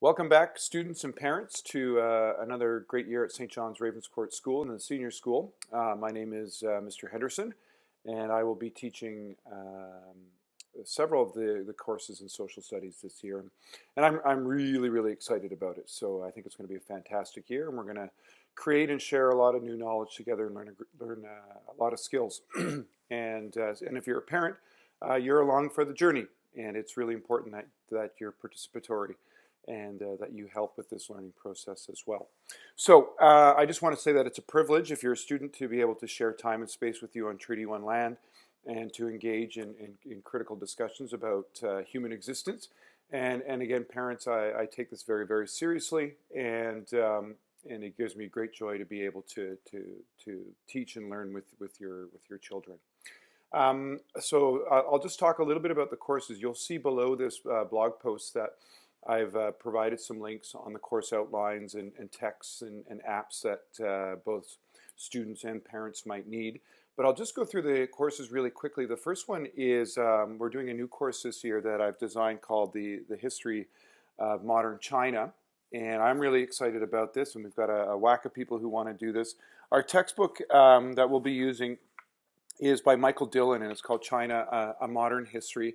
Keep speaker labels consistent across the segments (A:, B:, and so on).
A: Welcome back, students and parents, to another great year at St. John's Ravenscourt School and the Senior School. My name is Mr. Henderson, and I will be teaching several of the courses in social studies this year. And I'm really, really excited about it. So I think it's going to be a fantastic year, and we're going to create and share a lot of new knowledge together and learn a lot of skills. And if you're a parent, you're along for the journey, and it's really important that you're participatory and that you help with this learning process as well. So I just want to say that it's a privilege if you're a student to be able to share time and space with you on Treaty 1 land and to engage in critical discussions about human existence. And again, parents, I take this very, very seriously, and it gives me great joy to be able to teach and learn with your children. So I'll just talk a little bit about the courses. You'll see below this blog post that I've provided some links on the course outlines and texts and apps that both students and parents might need. But I'll just go through the courses really quickly. The first one is we're doing a new course this year that I've designed called the History of Modern China. And I'm really excited about this, and we've got a whack of people who want to do this. Our textbook that we'll be using is by Michael Dillon, and it's called China, A Modern History.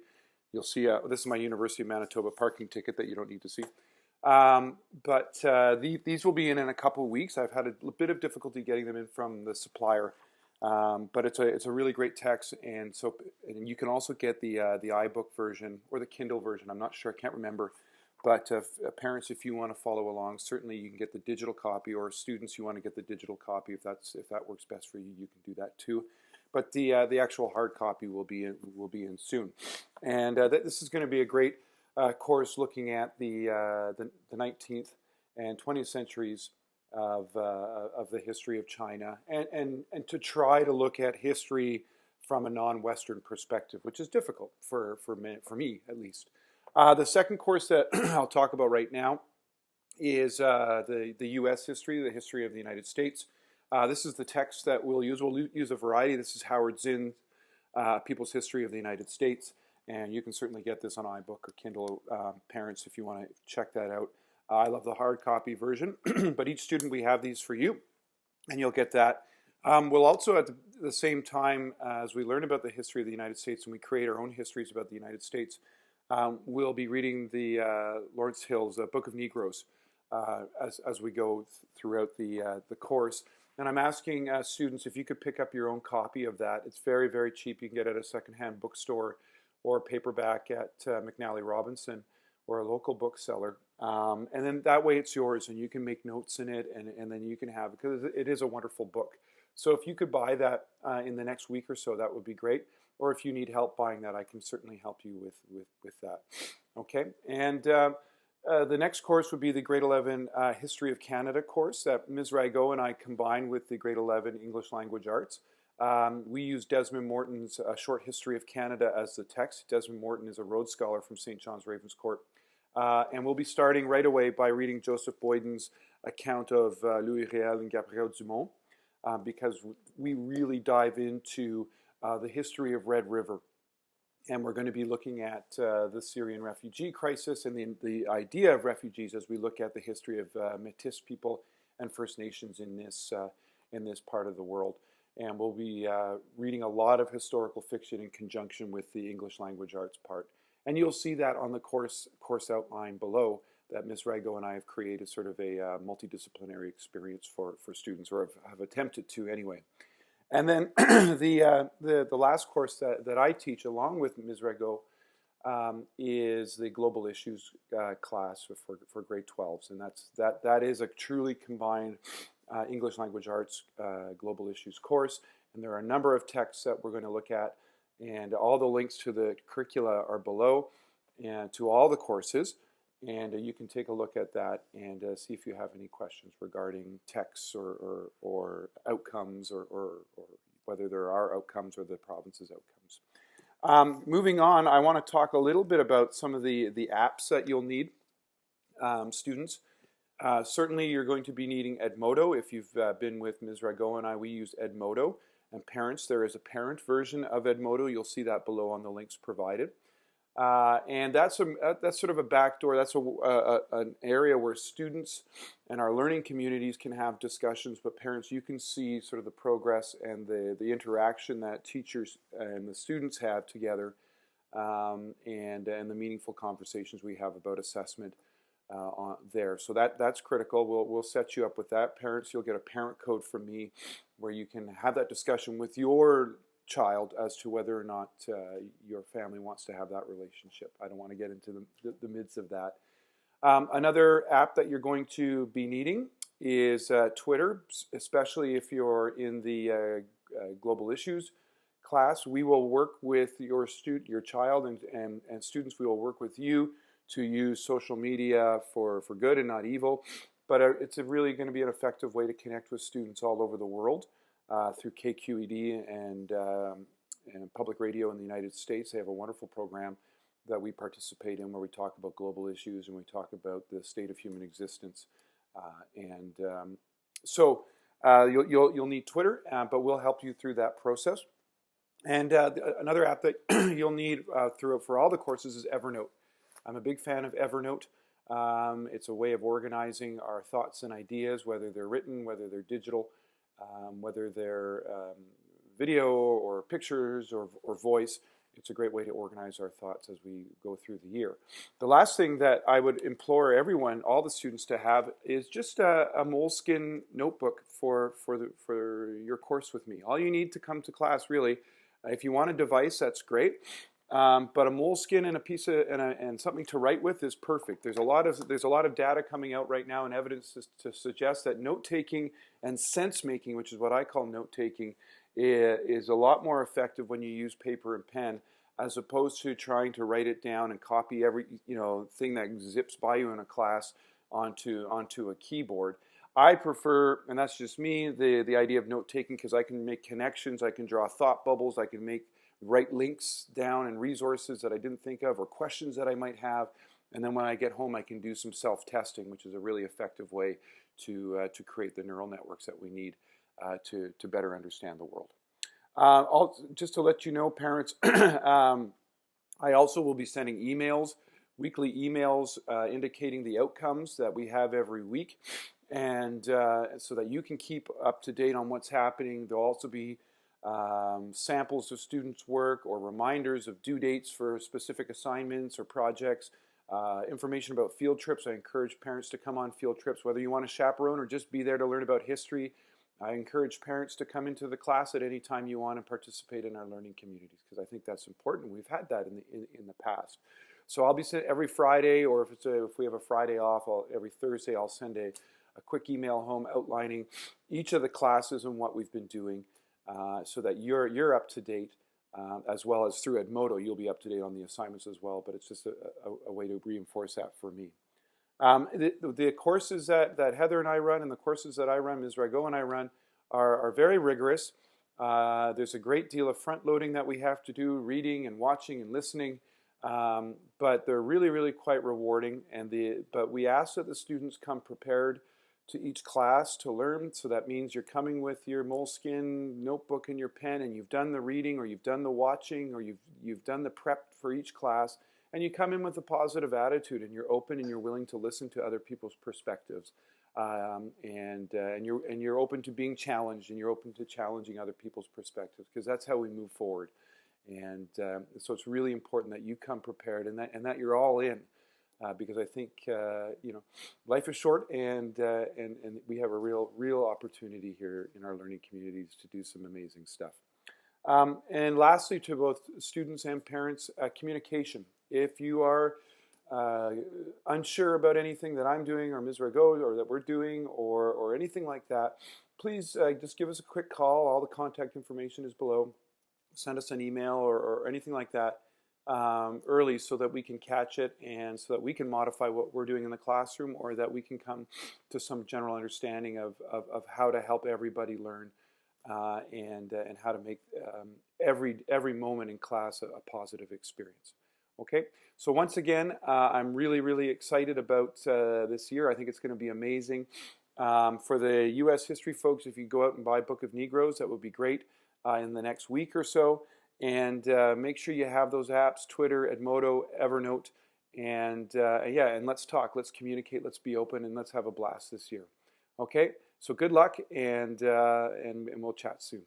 A: You'll see, this is my University of Manitoba parking ticket that you don't need to see. These will be in a couple of weeks. I've had a bit of difficulty getting them in from the supplier, but it's a really great text, and you can also get the iBook version or the Kindle version. I'm not sure, I can't remember. But parents, if you want to follow along, certainly you can get the digital copy, or students, you want to get the digital copy. If that works best for you, you can do that too. But the actual hard copy will be in soon, and this is going to be a great course looking at the 19th and 20th centuries of the history of China, and to try to look at history from a non-Western perspective, which is difficult for me at least. The second course that I'll talk about right now is the U.S. history, the history of the United States. This is the text that we'll use. We'll use a variety. This is Howard Zinn's People's History of the United States, and you can certainly get this on iBook or Kindle, parents, if you want to check that out. I love the hard copy version, but each student, we have these for you, and you'll get that. We'll also, at the same time as we learn about the history of the United States and we create our own histories about the United States, we'll be reading the Lawrence Hill's Book of Negroes as we go throughout the course. And I'm asking students if you could pick up your own copy of that. It's very, very cheap. You can get it at a secondhand bookstore or paperback at McNally Robinson or a local bookseller. And then that way it's yours, and you can make notes in it, and then you can have it, because it is a wonderful book. So if you could buy that in the next week or so, that would be great. Or if you need help buying that, I can certainly help you with that. Okay, and the next course would be the Grade 11 History of Canada course that Ms. Rago and I combined with the Grade 11 English Language Arts. We use Desmond Morton's Short History of Canada as the text. Desmond Morton is a Rhodes Scholar from St. John's Ravenscourt. And we'll be starting right away by reading Joseph Boyden's account of Louis Riel and Gabriel Dumont, because we really dive into the history of Red River. And we're going to be looking at the Syrian refugee crisis and the idea of refugees as we look at the history of Métis people and First Nations in this part of the world. And we'll be reading a lot of historical fiction in conjunction with the English Language Arts part. And you'll see that on the course outline below that Ms. Rago and I have created sort of a multidisciplinary experience for students, or have attempted to anyway. And then the last course that I teach along with Ms. Rago is the Global Issues class for grade 12s, and that is a truly combined English Language Arts Global Issues course. And there are a number of texts that we're going to look at, and all the links to the curricula are below, and to all the courses. And you can take a look at that and see if you have any questions regarding texts or outcomes, or whether there are outcomes or the province's outcomes. Moving on, I want to talk a little bit about some of the apps that you'll need, students. Certainly you're going to be needing Edmodo. If you've been with Ms. Rago and I, we use Edmodo. And parents, there is a parent version of Edmodo. You'll see that below on the links provided. And that's sort of a backdoor. That's an area where students and our learning communities can have discussions, but parents, you can see sort of the progress and the interaction that teachers and the students have together, and the meaningful conversations we have about assessment on there. So that's critical. We'll set you up with that. Parents, you'll get a parent code from me where you can have that discussion with your child as to whether or not your family wants to have that relationship. I don't want to get into the midst of that. Another app that you're going to be needing is Twitter, especially if you're in the global issues class. We will work with your child and students. We will work with you to use social media for good and not evil. But it's really going to be an effective way to connect with students all over the world. Through KQED and public radio in the United States. They have a wonderful program that we participate in where we talk about global issues and we talk about the state of human existence. So you'll need Twitter, but we'll help you through that process. And another app that you'll need for all the courses is Evernote. I'm a big fan of Evernote. It's a way of organizing our thoughts and ideas, whether they're written, whether they're digital, whether they're video or pictures or voice. It's a great way to organize our thoughts as we go through the year. The last thing that I would implore everyone, all the students, to have is just a Moleskine notebook for your course with me. All you need to come to class, really. If you want a device, that's great. But a Moleskine and a piece of and something to write with is perfect. There's a lot of data coming out right now and evidence to suggest that note taking and sense making, which is what I call note taking, is a lot more effective when you use paper and pen, as opposed to trying to write it down and copy every thing that zips by you in a class onto a keyboard. I prefer, and that's just me, the idea of note taking, because I can make connections, I can draw thought bubbles, I can write links down and resources that I didn't think of or questions that I might have, and then when I get home I can do some self-testing, which is a really effective way to create the neural networks that we need to better understand the world. Just to let you know, parents, I also will be sending weekly emails indicating the outcomes that we have every week, and so that you can keep up to date on what's happening. There'll also be samples of students' work or reminders of due dates for specific assignments or projects, information about field trips. I encourage parents to come on field trips, whether you want to chaperone or just be there to learn about history. I encourage parents to come into the class at any time you want and participate in our learning communities, because I think that's important. We've had that in the past. So I'll be sending every Friday, or if we have a Friday off, every Thursday I'll send a quick email home outlining each of the classes and what we've been doing, so that you're up to date, as well as through Edmodo you'll be up to date on the assignments as well. But it's just a way to reinforce that for me. The courses that Heather and I run and the courses that I run, Ms. Rago and I run, are very rigorous. There's a great deal of front loading that we have to do, reading and watching and listening, but they're really, really quite rewarding. But we ask that the students come prepared to each class to learn. So that means you're coming with your Moleskine notebook and your pen, and you've done the reading, or you've done the watching, or you've done the prep for each class. And you come in with a positive attitude, and you're open, and you're willing to listen to other people's perspectives, and you're open to being challenged, and you're open to challenging other people's perspectives, because that's how we move forward. And so it's really important that you come prepared, and that you're all in, because I think life is short, and we have a real opportunity here in our learning communities to do some amazing stuff. And lastly, to both students and parents, communication. If you are unsure about anything that I'm doing or Ms. Rago or that we're doing or anything like that, please just give us a quick call. All the contact information is below. Send us an email or anything like that early, so that we can catch it and so that we can modify what we're doing in the classroom, or that we can come to some general understanding of how to help everybody learn, and how to make every moment in class a positive experience. Okay, so once again, I'm really, really excited about this year. I think it's going to be amazing. For the U.S. history folks, if you go out and buy Book of Negroes, that would be great in the next week or so. And make sure you have those apps: Twitter, Edmodo, Evernote, and yeah, and let's talk, let's communicate, let's be open, and let's have a blast this year. Okay, so good luck, and we'll chat soon.